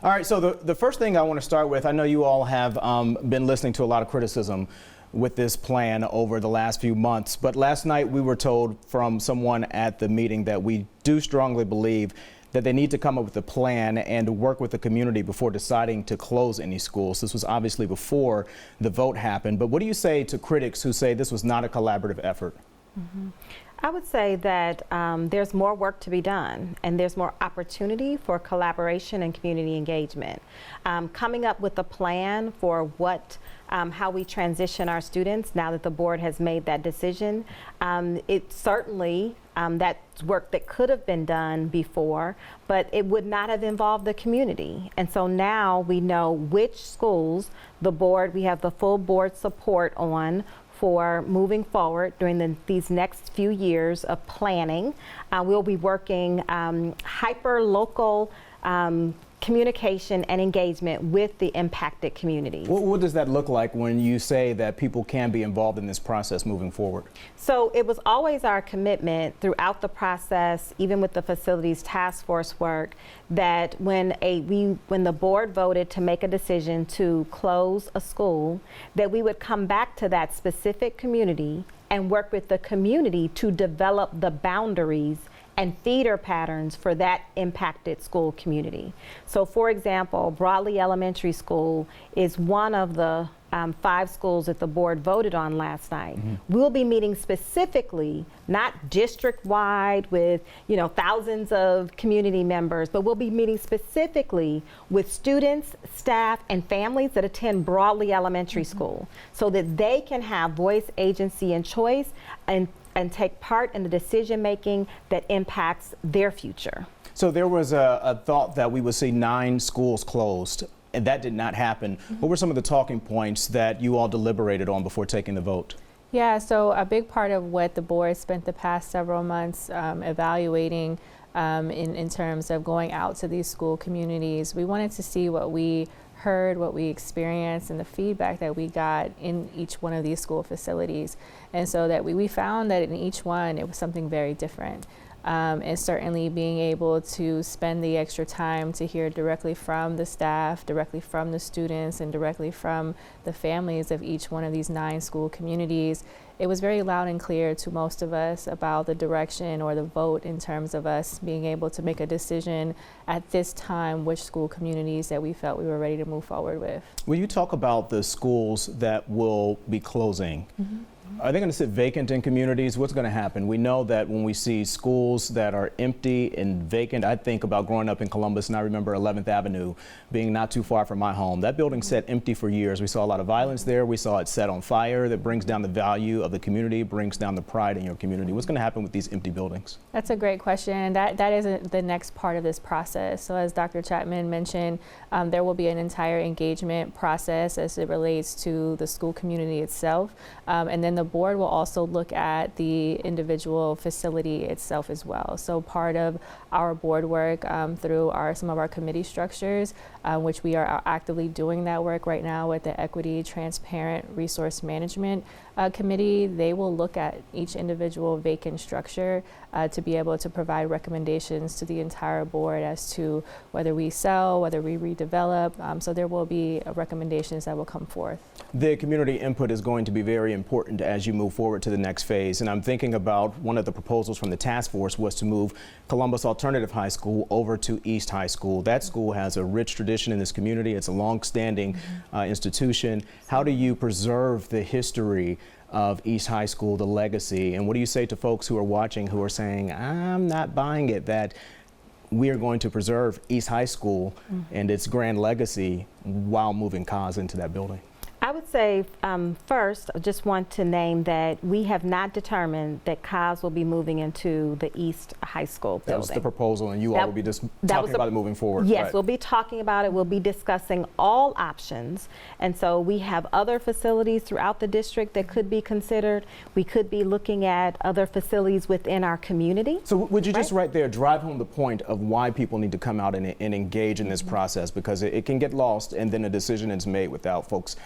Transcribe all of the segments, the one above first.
All right, so the first thing I want to start with, I know you all have been listening to a lot of criticism with this plan over the last few months, but last night we were told from someone at the meeting that we do strongly believe that they need to come up with a plan and work with the community before deciding to close any schools. This was obviously before the vote happened, but what do you say to critics who say this was not a collaborative effort? I would say that there's more work to be done, and there's more opportunity for collaboration and community engagement. Coming up with a plan for how we transition our students now that the board has made that decision, it certainly that's work that could have been done before, but it would not have involved the community. And so now we know which schools we have the full board support on for moving forward during these next few years of planning. We'll be working hyper-local communication and engagement with the impacted communities. What does that look like when you say that people can be involved in this process moving forward? So it was always our commitment throughout the process, even with the facilities task force work, that when the board voted to make a decision to close a school, that we would come back to that specific community and work with the community to develop the boundaries and feeder patterns for that impacted school community. So for example, Broadley Elementary School is one of the 5 schools that the board voted on last night. We'll be meeting specifically, not district-wide with thousands of community members, but we'll be meeting specifically with students, staff, and families that attend Broadley Elementary School so that they can have voice, agency, and choice and take part in the decision-making that impacts their future. So there was a thought that we would see 9 schools closed, and that did not happen. What were some of the talking points that you all deliberated on before taking the vote? Yeah, so a big part of what the board spent the past several months evaluating in terms of going out to these school communities, we wanted to see what we heard, what we experienced, and the feedback that we got in each one of these school facilities. And so that we found that in each one it was something very different. And certainly being able to spend the extra time to hear directly from the staff, directly from the students, and directly from the families of each one of these 9 school communities, it was very loud and clear to most of us about the direction or the vote in terms of us being able to make a decision at this time which school communities that we felt we were ready to move forward with. Will you talk about the schools that will be closing? Are they going to sit vacant in communities? What's going to happen? We know that when we see schools that are empty and vacant, I think about growing up in Columbus, and I remember 11th Avenue being not too far from my home. That building sat empty for years. We saw a lot of violence there. We saw it set on fire. That brings down the value of the community, brings down the pride in your community. What's going to happen with these empty buildings? That's a great question. That is the next part of this process. So as Dr. Chapman mentioned, there will be an entire engagement process as it relates to the school community itself. And then the board will also look at the individual facility itself as well. So part of our board work through some of our committee structures, which we are actively doing that work right now with the Equity, Transparent Resource Management Committee, they will look at each individual vacant structure to be able to provide recommendations to the entire board as to whether we sell, whether we redevelop. So there will be recommendations that will come forth. The community input is going to be very important as you move forward to the next phase. And I'm thinking about one of the proposals from the task force was to move Columbus Alternative High School over to East High School. That school has a rich tradition in this community. It's a long-standing institution. How do you preserve the history of East High School, the legacy? And what do you say to folks who are watching who are saying, I'm not buying it, that we are going to preserve East High School and its grand legacy while moving cars into that building? I would say first, I just want to name that we have not determined that COS will be moving into the East High School building. That was the proposal, and you all will be just talking about it moving forward. Yes, right? We'll be talking about it. We'll be discussing all options. And so we have other facilities throughout the district that could be considered. We could be looking at other facilities within our community. So would you just right there drive home the point of why people need to come out and engage in this process, because it can get lost and then a decision is made without folks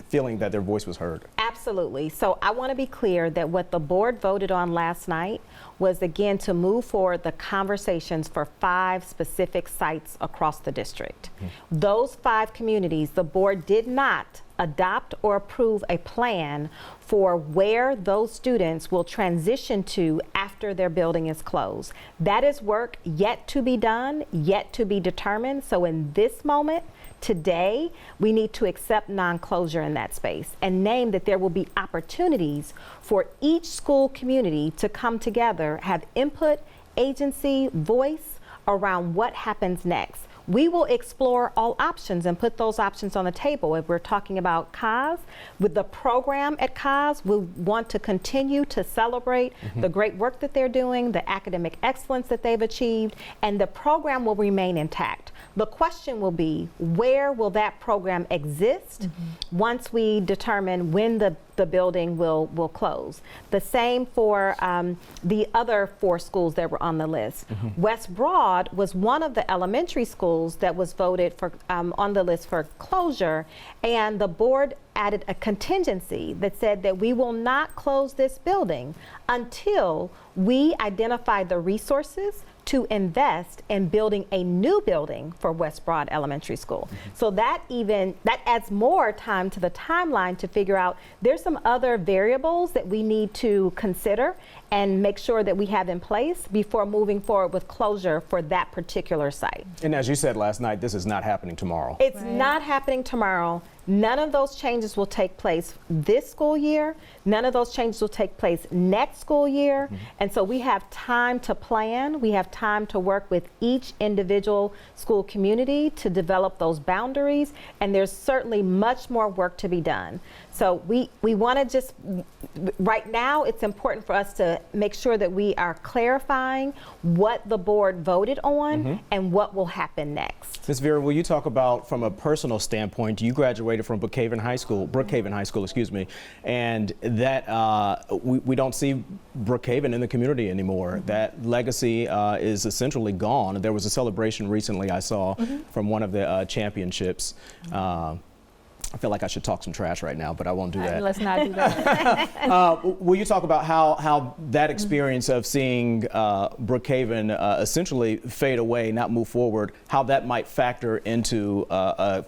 feeling that their voice was heard. Absolutely. So I want to be clear that what the board voted on last night was, again, to move forward the conversations for 5 specific sites across the district. Those 5 communities, the board did not adopt or approve a plan for where those students will transition to after their building is closed. That is work yet to be done, yet to be determined. So in this moment, today, we need to accept non-closure in that space and name that there will be opportunities for each school community to come together, have input, agency, voice around what happens next. We will explore all options and put those options on the table. If we're talking about COS, with the program at COS, we want to continue to celebrate the great work that they're doing, the academic excellence that they've achieved, and the program will remain intact. The question will be, where will that program exist once we determine when the building will close? The same for the other 4 schools that were on the list. West Broad was one of the elementary schools that was voted for on the list for closure, and the board added a contingency that said that we will not close this building until we identify the resources to invest in building a new building for West Broad Elementary School. So that adds more time to the timeline to figure out there's some other variables that we need to consider and make sure that we have in place before moving forward with closure for that particular site. And as you said last night, this is not happening tomorrow. It's not happening tomorrow. None of those changes will take place this school year. None of those changes will take place next school year. And so we have time to plan. We have time to work with each individual school community to develop those boundaries. And there's certainly much more work to be done. So we want to just, right now, it's important for us to make sure that we are clarifying what the board voted on and what will happen next. Ms. Vera, will you talk about, from a personal standpoint, you graduated from Brookhaven High School, excuse me, and that we don't see Brookhaven in the community anymore. That legacy is essentially gone. There was a celebration recently I saw from one of the championships. I feel like I should talk some trash right now, but I won't do that. Let's not do that. Will you talk about how that experience of seeing Brookhaven essentially fade away, not move forward, how that might factor into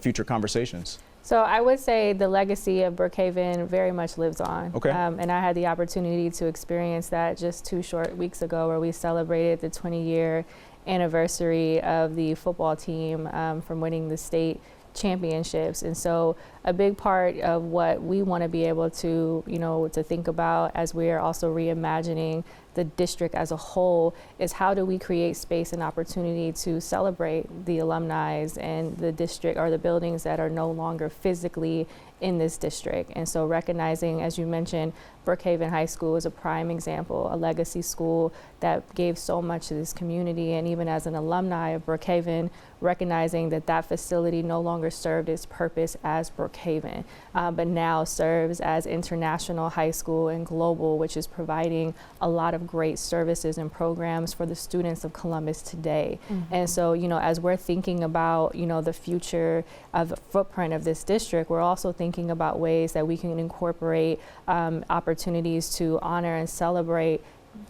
future conversations? So I would say the legacy of Brookhaven very much lives on. Okay. And I had the opportunity to experience that just 2 short weeks ago, where we celebrated the 20-year anniversary of the football team from winning the state championships. And so a big part of what we want to be able to, to think about as we are also reimagining the district as a whole is how do we create space and opportunity to celebrate the alumni and the district or the buildings that are no longer physically in this district. And so recognizing, as you mentioned, Brookhaven High School is a prime example, a legacy school that gave so much to this community. And even as an alumni of Brookhaven, recognizing that that facility no longer served its purpose as Brookhaven, but now serves as international high school and global, which is providing a lot of great services and programs for the students of Columbus today. And so, as we're thinking about, the future of the footprint of this district, we're also thinking about ways that we can incorporate opportunities to honor and celebrate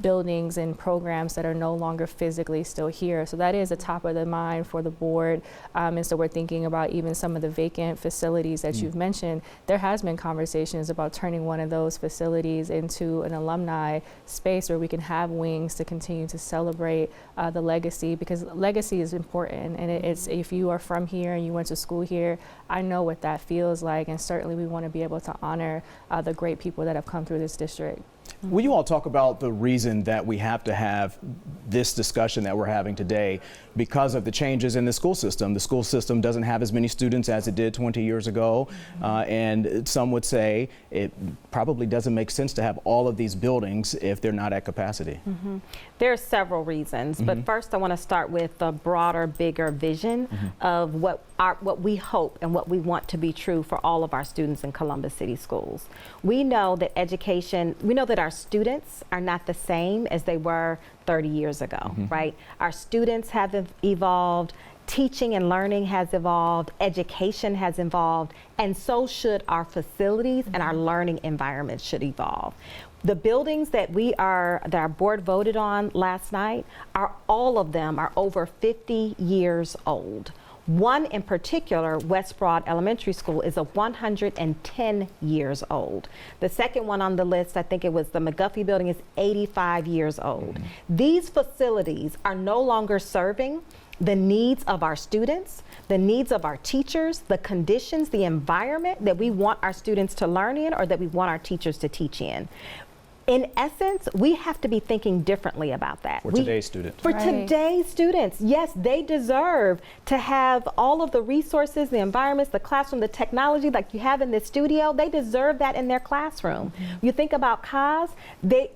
buildings and programs that are no longer physically still here. So that is a top of the mind for the board. And so we're thinking about even some of the vacant facilities that you've mentioned. There has been conversations about turning one of those facilities into an alumni space where we can have wings to continue to celebrate the legacy, because legacy is important. And it's, if you are from here and you went to school here, I know what that feels like. And certainly we want to be able to honor the great people that have come through this district. Will you all talk about the reason that we have to have this discussion that we're having today because of the changes in the school system? The school system doesn't have as many students as it did 20 years ago, and some would say it probably doesn't make sense to have all of these buildings if they're not at capacity. There are several reasons, but first I want to start with the broader, bigger vision of what we hope and what we want to be true for all of our students in Columbus City Schools. We know that our students are not the same as they were 30 years ago, right? Our students have evolved, Teaching and learning has evolved, education has evolved, and so should our facilities and our learning environments should evolve. The buildings that our board voted on last night all of them are over 50 years old. One in particular, West Broad Elementary School, is 110 years old. The second one on the list, I think it was the McGuffey building, is 85 years old. These facilities are no longer serving the needs of our students, the needs of our teachers, the conditions, the environment that we want our students to learn in or that we want our teachers to teach in. In essence, we have to be thinking differently about that. For today's students. For Right. today's students, yes, they deserve to have all of the resources, the environments, the classroom, the technology like you have in this studio. They deserve that in their classroom. You think about COS, they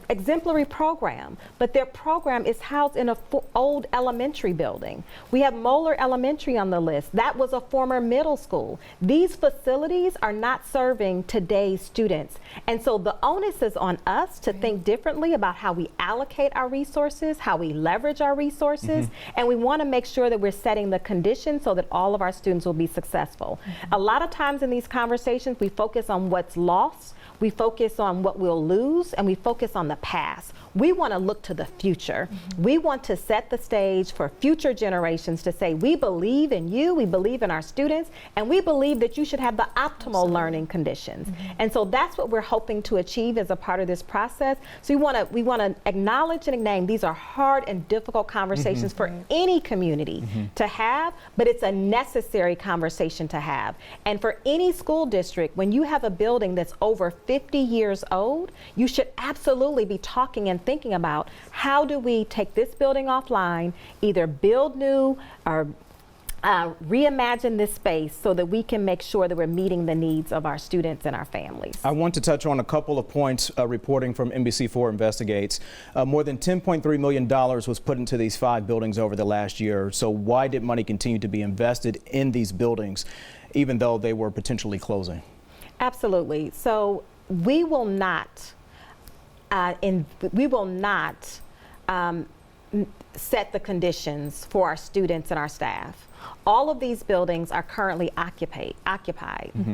exemplary program, but their program is housed in a old elementary building. We have Moeller Elementary on the list. That was a former middle school. These facilities are not serving today's students. And so the onus is on us to think differently about how we allocate our resources, how we leverage our resources, and we want to make sure that we're setting the conditions so that all of our students will be successful. A lot of times in these conversations, we focus on what's lost, we focus on what we'll lose, and we focus on the past. We want to look to the future. We want to set the stage for future generations to say, we believe in you, we believe in our students, and we believe that you should have the optimal learning conditions. And so that's what we're hoping to achieve as a part of this process. So we want to acknowledge and name these are hard and difficult conversations for any community to have, but it's a necessary conversation to have. And for any school district, when you have a building that's over 50 years old, you should absolutely be talking and thinking about how do we take this building offline, either build new or reimagine this space so that we can make sure that we're meeting the needs of our students and our families. I want to touch on a couple of points reporting from NBC4 Investigates. More than $10.3 million was put into these 5 buildings over the last year. So why did money continue to be invested in these buildings, even though they were potentially closing? Absolutely. So we will not set the conditions for our students and our staff. All of these buildings are currently occupied.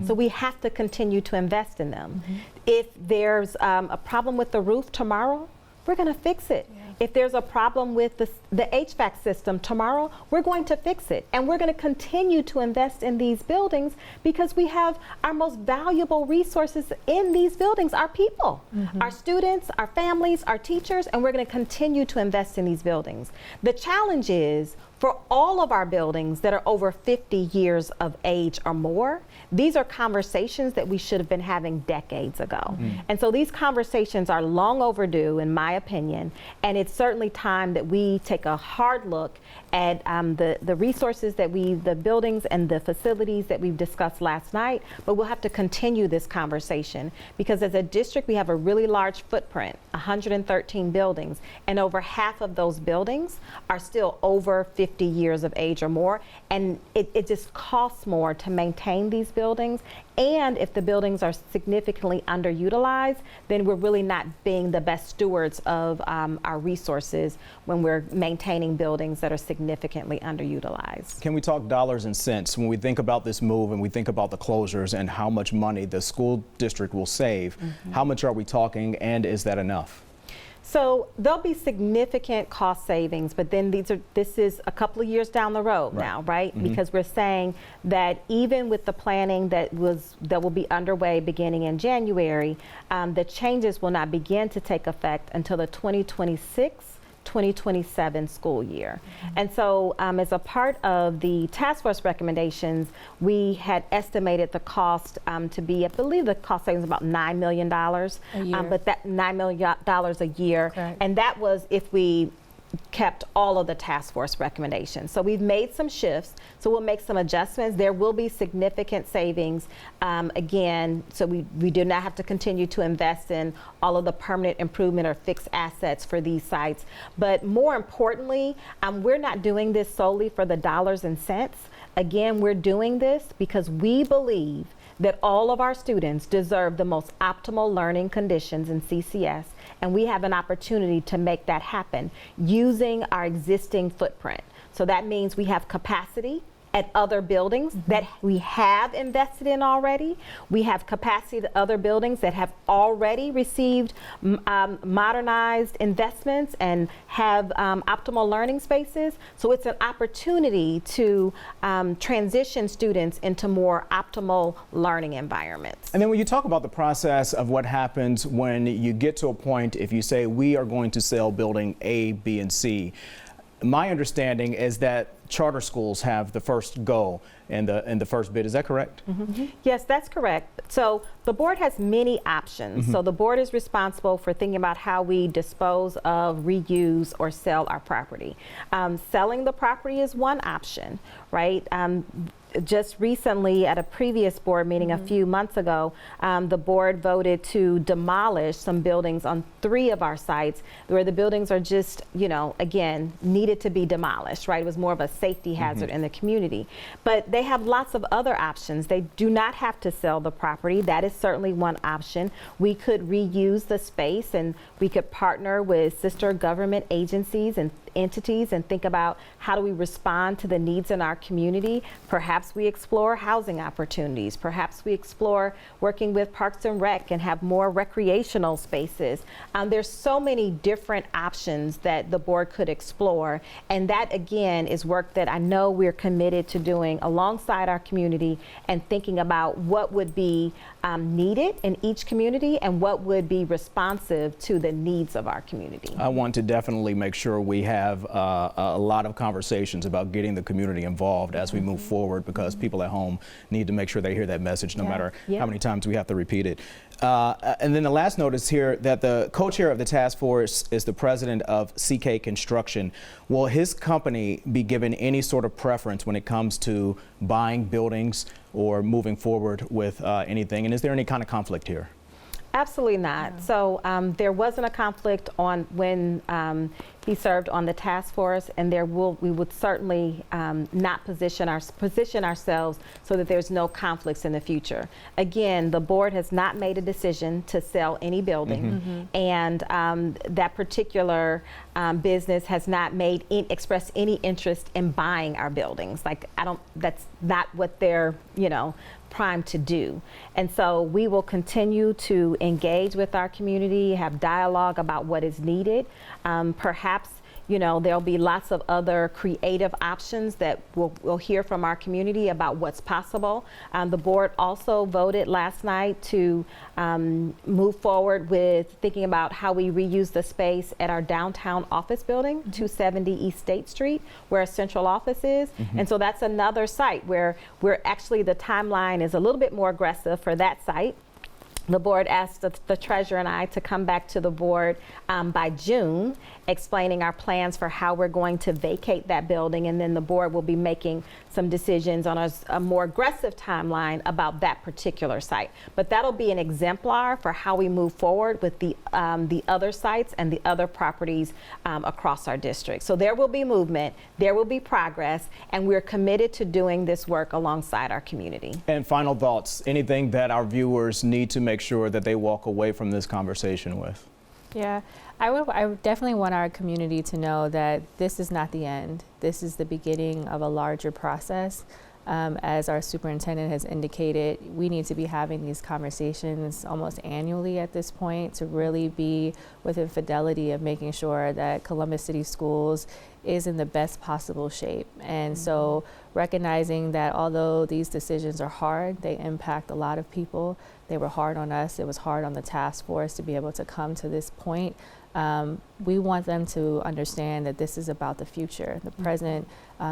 So we have to continue to invest in them. If there's a problem with the roof tomorrow, we're going to fix it. If there's a problem with the HVAC system tomorrow, we're going to fix it. And we're going to continue to invest in these buildings because we have our most valuable resources in these buildings, our people, our students, our families, our teachers, and we're going to continue to invest in these buildings. The challenge is for all of our buildings that are over 50 years of age or more, these are conversations that we should have been having decades ago. And so these conversations are long overdue, in my opinion, and it's certainly time that we take a hard look at the resources that the buildings and the facilities that we've discussed last night, but we'll have to continue this conversation because as a district, we have a really large footprint, 113 buildings, and over half of those buildings are still over 50 years of age or more, and it just costs more to maintain these buildings. And if the buildings are significantly underutilized, then we're really not being the best stewards of our resources when we're maintaining buildings that are significantly underutilized. Can we talk dollars and cents when we think about this move and we think about the closures and how much money the school district will save? How much are we talking, and is that enough? So there'll be significant cost savings, but then this is a couple of years down the road now, right? Because we're saying that even with the planning that will be underway beginning in January, the changes will not begin to take effect until the 2026-2027 school year. And so as a part of the task force recommendations, we had estimated the cost to be, I believe the cost savings about $9 million. A year. But that $9 million a year. Correct. And that was if we kept all of the task force recommendations. So we've made some shifts, so we'll make some adjustments. There will be significant savings again, so we do not have to continue to invest in all of the permanent improvement or fixed assets for these sites. But more importantly, we're not doing this solely for the dollars and cents. Again, we're doing this because we believe that all of our students deserve the most optimal learning conditions in CCS, and we have an opportunity to make that happen using our existing footprint. So that means we have capacity at other buildings that we have invested in already. We have capacity at other buildings that have already received modernized investments and have optimal learning spaces. So it's an opportunity to transition students into more optimal learning environments. And then when you talk about the process of what happens when you get to a point, if you say we are going to sell building A, B, and C, my understanding is that charter schools have the first go in the first bid. Is that correct? Yes, that's correct. So the board has many options. So the board is responsible for thinking about how we dispose of, reuse, or sell our property. Selling the property is one option, right? Just recently at a previous board meeting a few months ago, the board voted to demolish some buildings on 3 of our sites where the buildings are just, again, needed to be demolished, right? It was more of a safety hazard in the community. But they have lots of other options. They do not have to sell the property. That is certainly one option. We could reuse the space, and we could partner with sister government agencies and entities and think about how do we respond to the needs in our community. Perhaps we explore housing opportunities. Perhaps we explore working with Parks and Rec and have more recreational spaces. There's so many different options that the board could explore, and that again is work that I know we're committed to doing alongside our community and thinking about what would be needed in each community and what would be responsive to the needs of our community. I want to definitely make sure we have a lot of conversations about getting the community involved as we move forward, because people at home need to make sure they hear that message no matter how many times we have to repeat it. And then the last note is here that the co-chair of the task force is the president of CK Construction. Will his company be given any sort of preference when it comes to buying buildings or moving forward with anything? And is there any kind of conflict here? Absolutely not. So there wasn't a conflict on when he served on the task force, and we would certainly not position ourselves so that there's no conflicts in the future. Again, the board has not made a decision to sell any building, and that particular business has not expressed any interest in buying our buildings. That's not what they're, primed to do. And so we will continue to engage with our community, have dialogue about what is needed. Perhaps there'll be lots of other creative options that we'll hear from our community about what's possible. The board also voted last night to move forward with thinking about how we reuse the space at our downtown office building, 270 East State Street, where our central office is. And so that's another site where the timeline is a little bit more aggressive for that site. The board asked the treasurer and I to come back to the board by June, explaining our plans for how we're going to vacate that building, and then the board will be making some decisions on a more aggressive timeline about that particular site. But that'll be an exemplar for how we move forward with the other sites and the other properties across our district. So there will be movement, there will be progress, and we're committed to doing this work alongside our community. And final thoughts, anything that our viewers need to make sure that they walk away from this conversation with? Yeah, I would definitely want our community to know that this is not the end. This is the beginning of a larger process. As our superintendent has indicated, we need to be having these conversations almost annually at this point to really be within fidelity of making sure that Columbus City Schools is in the best possible shape. And so recognizing that although these decisions are hard, they impact a lot of people. They were hard on us. It was hard on the task force to be able to come to this point. We want them to understand that this is about the future, the present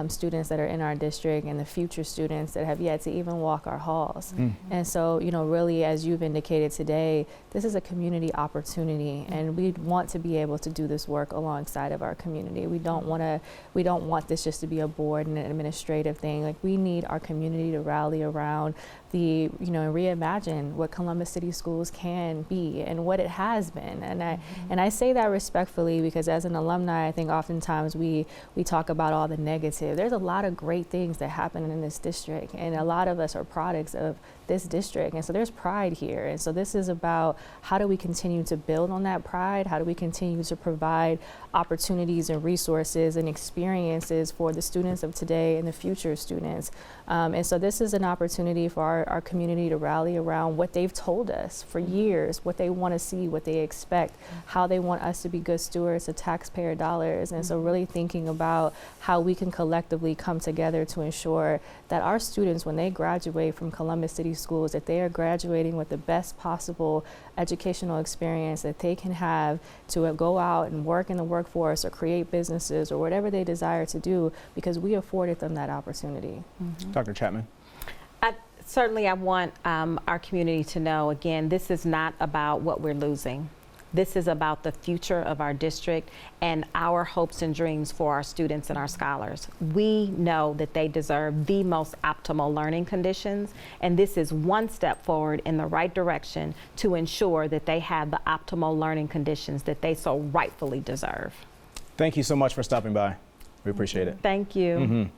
students that are in our district and the future students that have yet to even walk our halls. And so, really, as you've indicated today, this is a community opportunity, and we want to be able to do this work alongside of our community. We don't want this just to be a board and an administrative thing. Like, we need our community to rally around and reimagine what Columbus City Schools can be and what it has been. And I say that respectfully because as an alumni, I think oftentimes we talk about all the negativity negative. There's a lot of great things that happen in this district, and a lot of us are products of this district, and so there's pride here. And so this is about how do we continue to build on that pride? How do we continue to provide opportunities and resources and experiences for the students of today and the future students? And so this is an opportunity for our community to rally around what they've told us for years, what they want to see, what they expect, how they want us to be good stewards of taxpayer dollars. And so really thinking about how we can collectively come together to ensure that our students, when they graduate from Columbus City Schools, that they are graduating with the best possible educational experience that they can have to go out and work in the workforce or create businesses or whatever they desire to do, because we afforded them that opportunity. Dr. Chapman. Certainly, I want our community to know, again, this is not about what we're losing. This is about the future of our district and our hopes and dreams for our students and our scholars. We know that they deserve the most optimal learning conditions, and this is one step forward in the right direction to ensure that they have the optimal learning conditions that they so rightfully deserve. Thank you so much for stopping by. We appreciate it. Thank you.